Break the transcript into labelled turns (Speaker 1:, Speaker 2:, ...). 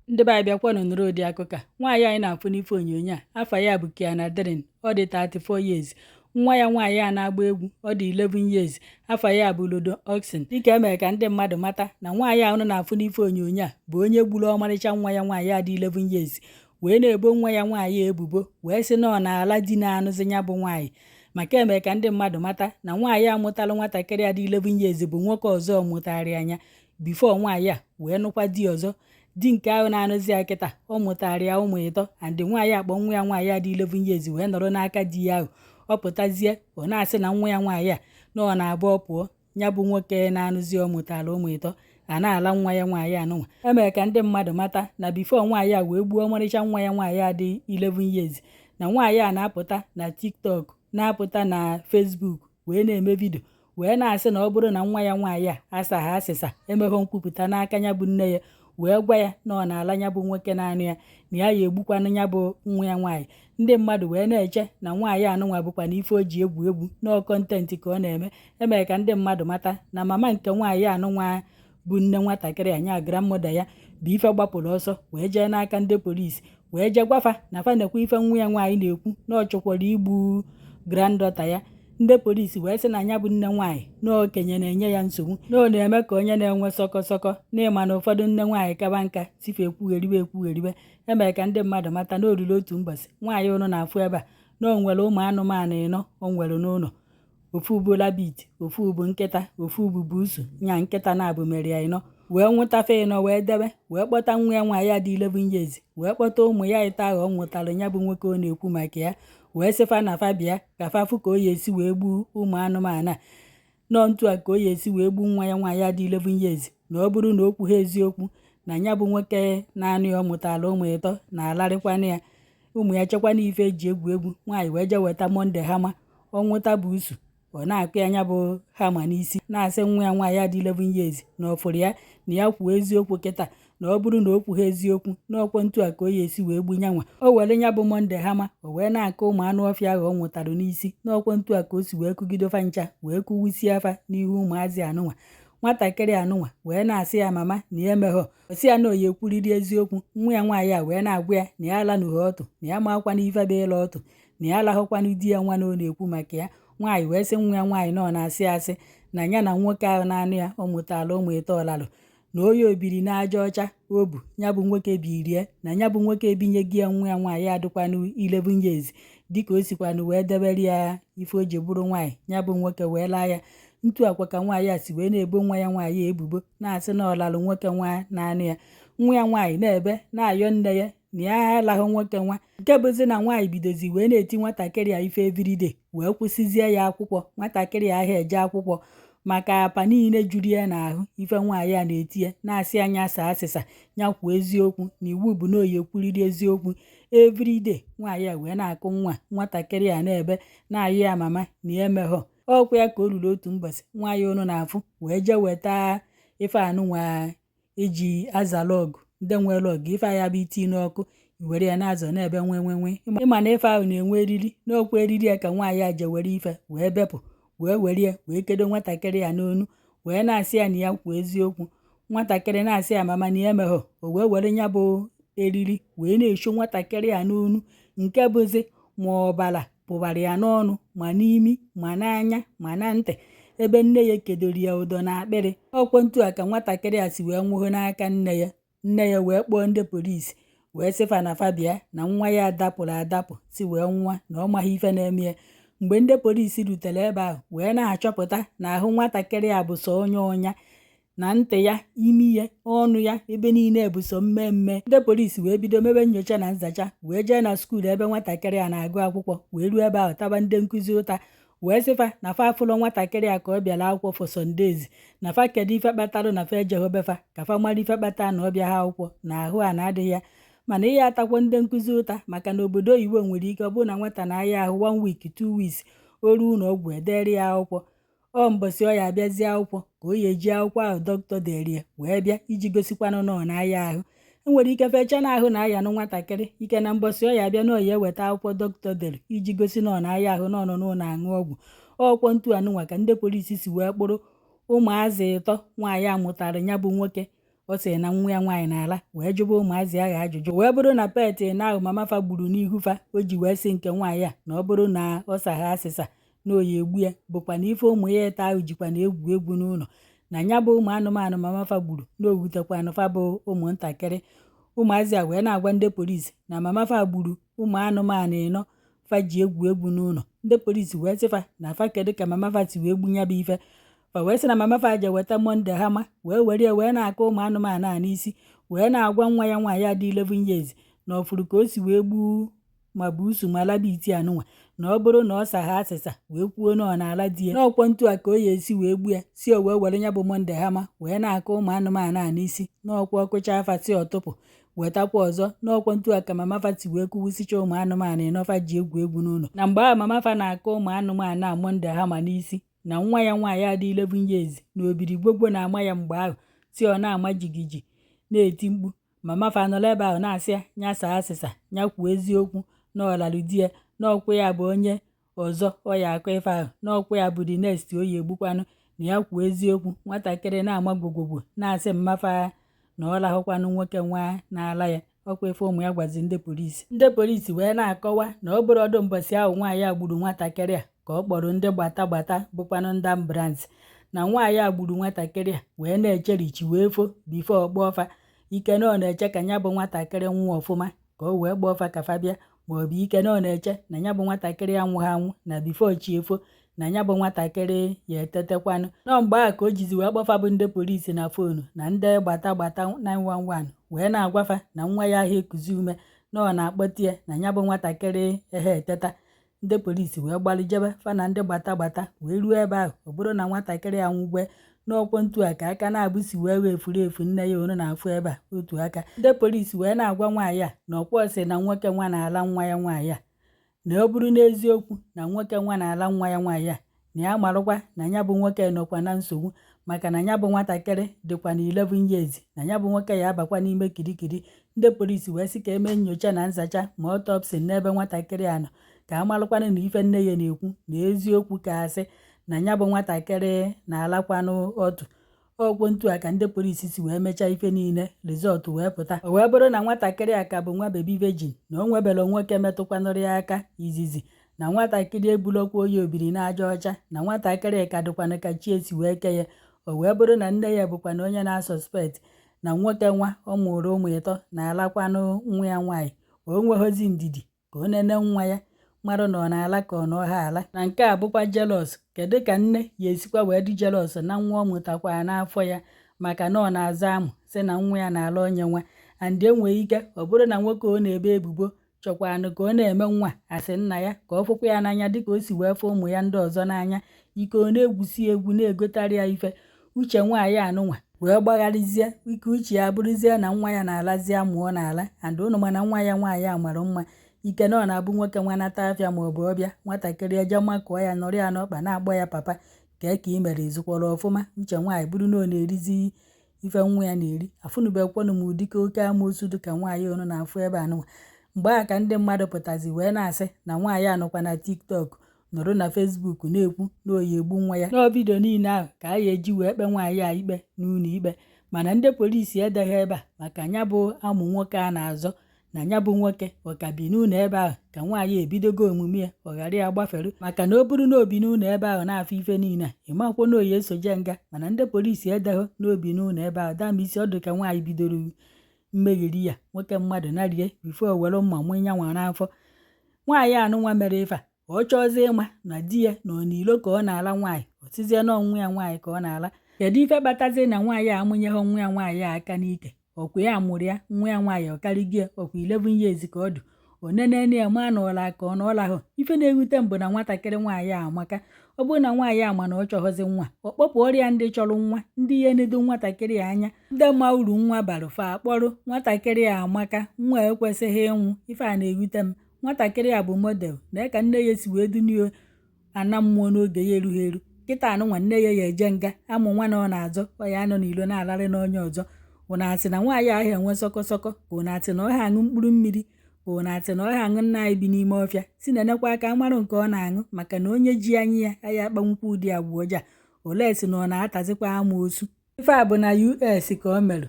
Speaker 1: Ndị be anyị bịakwanụ nụrụ ụdị akụkọ a. Nwaanyị anyị na-afụ n'ife onyonyo a, afa ya bụ Kiana Deren, ọ dị 34 years. Nwa ya nwaanyị a na-agba egwu, ọ dị 11 years. Afa ya bụ Lodo Oxen. Dịka emere ka ndị mmadụ mata na nwaanyị ahụ na-afụ n'ife onyonyo a bụ onye gburu ọmarịcha nwa ya nwaanyị a dị 11 years, wee na-ebo nwa ya nwaanyị ebubo, wee sị na ọ na-ala di na-anụzi ya bụ nwaanyị. Maka emere ka ndị mmadụ mata na nwaanyị a mụtara nwatakịrị a dị 11 years bụ nwoke ọzọ mụtara anya bifo nwaanyị a wee nụkwa di ọzọ. Di nke ahụ na-anụzi ya kịta, ọ mụtara ya ụmụ ịtọ, and nwaanyị akpọ nwa ya nwaanyị a dị 11 years wee nọrọ n'aka di ya ahụ. Ọ pụtazie ọ na-asị na nwa ya nwaanyị a na ọ na-abụ ọ pụọ, ya bụ nwoke na-anụzi ọ mụtara ụmụ ịtọ a na-ala nwa ya nwaanyị anụnwa. Emere ka ndị mmadụ mata na bifo nwaanyị a wee gbuo ọmarịcha nwa ya nwaanyị a dị 11 years, na nwaanyị a na-apụta na TikTok, na-apụta na Facebook wee na-eme vidio wee na-asị na ọ bụrụ na nwa ya nwaanyị a asaghị asịsa emeghọ nkwupụta n'aka ya bụ nne ya, wee gwa ya na ọ na-ala ya bụ nwoke na-anụ ya, na ya egbukwana ya bụ nwa ya nwaanyị. Ndị mmadụ wee na-eche na nwaanyị anụnwa bụkwa na ife o ji egwu egwu nọọ kọntentị ka ọ na-eme. Emere ka ndị mmadụ mata na mama nke nwaanyị anụnwa bụ nne nwatakịrị anya grandmother ya bụ ife gbapụrụ ọsọ wee jee n'aka ndị polisi wee jee gwafa na fa nekwa ife nwa ya nwaanyị na-ekwu na ọ chọkwara igbu granddọta ya. Ndị polisi wee sị na ya bụ nne nwaanyị na okenye na-enye ya nsogbu, na ọ na-eme ka onye na-enwe sọkọ n'ịma na ụfọdụ nne nwaanyị kaba nka sife ekwugheribe. Emere ka ndị mmadụ mata na oriri otu mbọsị nwaanyị ụnụ na-afụ ebe a na o nwere ụmụ anụmanụ ịnọ o nwere n'ụlọ. Ofu bụ labit, ofu bụ nkịta, ofu bụ buusu, nya nkịta na-abụ mere ya ịnọ. Wee nwụtafe ịnọ wee debe, wee kpọta nwa ya nwaanyị a dị 11 years, wee kpọta ụmụ ya ịta ahụ ọ nwụtara ya bụ nwoke ọ na-ekwu maka ya, wee sịfa na fabia ka fafụ ka o ya esi wee gbuo ụmụ anụmanụ a. Nọ ntu a ka o ya esi wee gbuo nwa ya nwaanyị a dị 11 years, na ọ bụrụ na o kwughe eziokwu na ya bụ nwoke na-anụ ya ọ mụtara ụmụ ịtọ na-alarịkwana ya. Ụmụ ya chekwana ife eji egwu egwu. Nwaanyị wee jee weta Monde hama, ọ nwụta buusu, ọ na-akụ ya bụ hama n'isi, na-asị nwa ya nwaanyị a dị 11 years na ọ fụrụ ya na ya kwuo eziokwu kịta, na ọ bụrụ na o kwughe eziokwu n'ọkwọ ntu a ka o ya esi wee gbu ya nwa. O were ya bụ Monde hama o wee na-akụ ụmụ anụ ọfịa ahụ ọ nwụtara n'isi, n'ọkwọ ntu a ka o si wee kụgide fa ncha wee kụwusie afa n'ihu ụmụazị anụnwa. Nwatakịrị anụnwa wee na-asị ya mama na ya emeghọ, osi ya na oyi ekwuriri eziokwu. Nwa ya nwaanyị a wee na-agwa ya na ya alanughị ọtụ, na ya makwana ife bụ ịla ọtụ, na ya alahụkwana di ya nwa na ọ na-ekwu maka ya. Nwaanyị wee sị nwa ya nwaanyị na ọ na-asị asị na ya na nwoke ahụ na-anụ ya ọ mụtara ụmụ ịtọ ọlalụ, na oyi obiri na aja ọcha o bu ya bụ nwoke birie, na ya bụ nwoke ebinyeghị ya nwa ya nwaanyị adịkwanụ 11 years, dịka o sikwanụ wee debere ya ife o ji bụrụ nwaanyị. Ya bụ nwoke wee laa ya. Ntu akwa ka nwaanyị a si wee na-ebo nwa ya nwaanyị ebubo, na-asị na ọlalụ nwoke nwa na-anụ ya. Nwa ya nwaanyị na-ebe na-ayọ nne ya na ya alahụ nwoke nwa. Nke bụzi na nwaanyị bidozi wee na-eti nwatakịrị a ife everyday wee kwụsịzie ya akwụkwọ. Nwatakịrị ahụ eje akwụkwọ maka apa niile juru ya n'ahụ ife nwaanyị a na-eti ya, na-asị anya saa asịsa ya kwuo eziokwu, na iwu bụ na oyi ekwuriri eziokwu. Everyday nwaanyị a wee na-akụ nwatakịrị a na-ebe na-ayọ ya mama na ya emeghọ. Ọkwa ya ka o ruru otu mbọsị nwaanyị ụnụ na-afụ wee jee weta ife anụnwa eji aza lọgụ, ndị nwe lọgụ ife ya bụ iti n'ọkụ, were ya na-azọ na-ebe nwe ịma na ife ahụ na-enwe eriri, n'okwu eriri ya ka nwaanyị a je were ife wee bepụ wee were ya wee kedo nwatakịrị ya n'onu, wee na-asị ya na ya kwuo eziokwu. Nwatakịrị na-asị ya mama na ya emeghọ, o wee were ya bụ eriri wee na-esho nwatakịrị ya n'onu, nke bụzi ma ọbara pụbara ya n'ọnụ ma n'imi ma n'anya ma na ntị, ebe nne ya kedoro ya ụdọ na akpịrị. Ọkwọ ntu a ka nwatakịrị a si wee nwụhụ n'aka nne ya. Nne ya wee kpọọ ndị polisi wee sịfa na fabia na nwa ya adapụrụ adapụ si wee nwa na ọ maghị ife na-eme ya. Mgbe ndị polisi rutere ebe ahụ wee na-achọpụta na ahụ nwatakịrị a bụ sọ onye ọnya, na ntị ya, imi ya, ọnụ ya, ebe niile bụ sọ mmemme. Ndị polisi wee bido mebe nyocha na nzacha, wee jee na skuul ebe nwatakịrị a na-agụ akwụkwọ, wee ruo ebe ahụ taba ndị nkụzi ụta, wee sịfa na fa afụlọ nwatakịrị a ka ọ bịara akwụkwọ for Sundays, na fa kedu ife kpatara na fa ejehobefa ka fa mara ife kpatara na ọ bịa ha akwụkwọ na ahụ a na-adịghị ya. Mana ihe atakwa ndị nkụzi ụta, maka na obodo oyibo nwere ike ọ bụrụ na nwata na-aya ahụ 1 week 2 weeks o ruo ụlọ ọgwụ edere ya akwụkwọ. Ọ mbọsị ọ ya abịazie akwụkwọ ka o ya eji akwụkwọ ahụ dọkịta dere ya wee bịa iji gosikwanụ na ọ na-aya ahụ. Enwere ike fecha na ahụ na-aya nụ nwatakịrị ike na mbọsị ọ ya abịa na ọ ya eweta akwụkwọ dọkịta dere iji gosi na ọ na-aya ahụ na ọ nọ n'ụlọ aṅụ ọgwụ. Ọkwọ ntu anụnwa ka ndị polisi si wee kpụrụ ụmụazị ịtọ nwaanyị a mụtara ya bụ nwoke ọ sị na nwa ya nwaanyị na-ala wee jụba ụmụazị agha ajụjụ wee bụrụ na peti na ahụ mama fa gburu n'ihu fa o ji wee sị nke nwaanyị a na ọ bụrụ na ọ sagha asịsa na oyi egbu ya bụkwa na ife ụmụ ya ete ahụ jikwa na egwu egwu n'ụlọ na nya bụ ụmụ anụmanụ mama fa gburu na owutekwanụ fa bụ ụmụntakịrị. Ụmụazị a wee na-agwa ndị polisi na mama fa gburu ụmụ anụmanụ ịnọ fa ji egwu egwu n'ụlọ. Ndị polisi wee sị fa na fa kedu ka mama fa si wee gbu nya bụ ife. Fa wee sị na mama fa je weta monde hama wee were wee na-aka ụmụ anụmanụ a n'isi wee na-agwa nwa ya nwaanyị adị 11 years na ọfụrụ ka o si wee gbuo ma bụ usu ma laba iti anụnwa na ọ bụrụ na ọ sagha asịsa wee kwuo na ọ na-ala di ya n'ọkwọ ntu a ka o ya esi wee gbu ya si o wee were nya bụ monde hama wee na-aka ụmụ anụmanụ a n'isi n'ọkwọ ọkụcha afa si ọtụpụ wetakwa ọzọ n'ọkwọ ntu a ka mama fa si wee kwuwusicha ụmụ anụmanụ ịnọfa ji egwu egwu n'ụlọ. Na mgbe ahụ mama fa na-aka ụmụ anụmanụ a monde hama n'isi na nwa ya nwaanyị adị 11 years na obiri gbogbo na-ama ya mgbe ahụ si ọ na-ama jigiji na-eti mkpu. Mama fa nọrọ ebe ahụ na-asị ya nyasa asịsa nya kwuo eziokwu na ọlalụ di ya na ọkwụ ya bụ onye ọzọ ọ ya akọ ife ahụ na ọkwụ ya bụ the next oyi egbukwanụ na ya kwuo eziokwu. Nwatakịrị na-ama gwogwogwo na-asị mmafa na ọ lahụkwanụ nwoke nwa na-ala ya ọkwa ife ụmụ ya gwazi ndị polisi. Ndị polisi wee na-akọwa na ọ bụrụ ọdụ mbọsị ahụ nwaanyị a gburu nwatakịrị a ka ọ kpọrọ ndị gbata bụkwanụ ndị ambulance na nwaanyị a gburu nwatakịrị a wee na-echerichi wee fo bifo ọgba ọfa ike na ọ na-eche ka nya bụ nwatakịrị nwụọ ọfụma ka o wee gba ọfa ka fa bịa maọbụ ike na ọ na-eche na nya bụ nwatakịrị anwụghị anwụ na bifo chi efo na nya bụ nwatakịrị ya etetekwanụ. Nọ mgbe a ka o jizi wee kpọfa bụ ndị polisi na fonu na ndị gbata 911 wee na-agwafa na nwa ya ahụ ekuzi ume na ọ na-akpọta ya na nya bụ nwatakịrị ehe eteta. Ndị polisi wee gbalijebe fa na ndị gbata wee ruo ebe ahụ ọ bụrụ na nwatakịrị anwụgwe n'ọkwọ ntu a ka aka na-abụsi wee wee furu efu nne ya onu na-afụ ebe a otu aka. Ndị polisi wee na-agwa nwaanyị a na ọkwọ sị na nwoke nwa na-ala nwa ya nwaanyị a na ọ bụrụ n'eziokwu na nwoke nwa na-ala nwa ya nwaanyị a na ya marụkwa na ya bụ nwoke nọkwa na nsogbu maka na ya bụ nwatakịrị dịkwa na 11 years na ya bụ nwoke ya abakwa n'ime kirikiri. Ndị polisi wee sị ka eme nyocha na nzacha ma autopsy n'ebe nwatakịrị a nọ ka amalụkwanụ na ife nne ya na-ekwu na eziokwu ka asị na ya bụ nwatakịrị na-alakwanụ otu. Ọkwọ ntu a ka ndị polisi si wee mechaa ife niile rizọtụ wee pụta o wee bụrụ na nwatakịrị a ka bụ nwa bebi virgin na o nwebelo nwoke metụkwanụrụ ya aka izizi na nwatakịrị ebulokwa oyi obiri n'aja ọcha na nwatakịrị ka dịkwanụ ka chi esi wee ke ya. O wee bụrụ na nne ya bụkwana onye na-asọspekt na nwoke nwa ọ mụrụ ụmụ ịtọ na-alakwanụ nwa ya nwaanyị o nweghịzi ndidi ka o nene nwa ya marụ na ọ na-ala ka ọ na ọha ala. Na nke a bụkwa jelos kedu ka nne ya esikwa wee dị jelos na nwa ọ mụtakwa n'afọ ya maka na ọ na-aza amụ sị na nwa ya na-ala onye nwa andị enweghị ike ọ bụrụ na nwoke ọ na-ebe ebubo chọkwanụ ka ọ na-eme nwa asị nna ya ka ọ fụkwa ya n'anya dịka o si wee fụ ụmụ ya ndị ọzọ n'anya ike ọ na-egwusi egwu na-egotarị ya ife. Uche nwaanyị anụnwa wee gbagharịzie ike uche ya bụrụzie na nwa ya na-alazi amụọ n'ala and ụnụ mana nwa ya nwaanyị a mara mma ike na ọ na-abụ nwoke nwa nata afịa maọbụ ọbịa nwatakịrị eje makụọ ya nọrọ ya n'ọkpa na-agba ya papa ka ị mere ezukwara ọfụma. Uche nwaanyị bụrụ na ọ na-erizi ife nwa ya na-eri afụnụbekwanụ m ụdịka oke amoosu dịka nwaanyị ọnụ na-afụ ebe anụnwa. Mgbe a ka ndị mmadụ pụtazi wee na-asị na nwaanyị anọkwa na TikTok nọrọ na Facebook na-ekwu na oyi egbu nwa ya. N'ọ vidio niile ahụ ka a ga-eji wee kpe nwaanyị a ikpe n'ụlọ ikpe mana ndị polisi edeghị ebe a maka nya bụ amụ nwoke a na-azọ na nya bụ nwoke ọka bi n'ụlọ ebe ahụ ka nwaanyị ebidogo omume ya ọ ghara ya gbafere maka na o buru n'obi n'ụlọ ebe ahụ na-afụ ife niile a ịmakwụ na oyi esoje nga mana ndị polisi edeghị n'obi n'ụlọ ebe ahụ dama isi ọdụ ka nwaanyị bidoro mmegheri ya nwoke mmadụ narie bifo were mma mụ nya nwa n'afọ. Nwaanyị anụnwa mere ife a ọ chọzie ịma na di ya na ọ n'ilo ka ọ na-ala nwaanyị otizie n'ọnwụ ya nwaanyị ka ọ na-ala. Kedu ife kpatazie na nwaanyị a amụnyeghị nwa ya nwaanyị aka n'ike ọkwa ya mụrụ ya nwa ya nwaanyị ọkarịgie ọkwa 11 years ka ọ dị onenene ya ma na ọla ka ọ na ọlahụ. Ife na-ewute mbụ na nwatakịrị nwaanyị a amaka ọ bụrụ na nwaanyị a ma na ọ chọghọzi nwa ọ kpọpụ ọrịa ndị chọrọ nwa ndị ihe nedo nwatakịrị anya ndị ma uru nwa bara fa akpọrọ nwatakịrị a amaka nwa ekwesịghị ịnwụ. Ife a na-ewute m nwatakịrị a bụ model na ka nne ya si wee dunio ana mmụọ n'oge ya erughị eru kịta anụnwa nne ya ya eje nga amụ nwa na ọ na-azọ ọ ya anọ n'ilo na-alarị n'onye ọzọ. Ụna asị na nwaanyị ahụ enwe sọkọsọkọ ka ụna asị na ọ ha aṅụ mkpụrụ mmiri ka ụna asị na ọ ha aṅụ nna anyị bi n'ime ọfịa si na enekwa aka amarụ nke ọ na-aṅụ maka na onye ji anyị ya aya akpanwukwu ụdị agwa ọja ole si na ọ na-atazikwa amoosu. Ife a bụ na US ka ọ merụ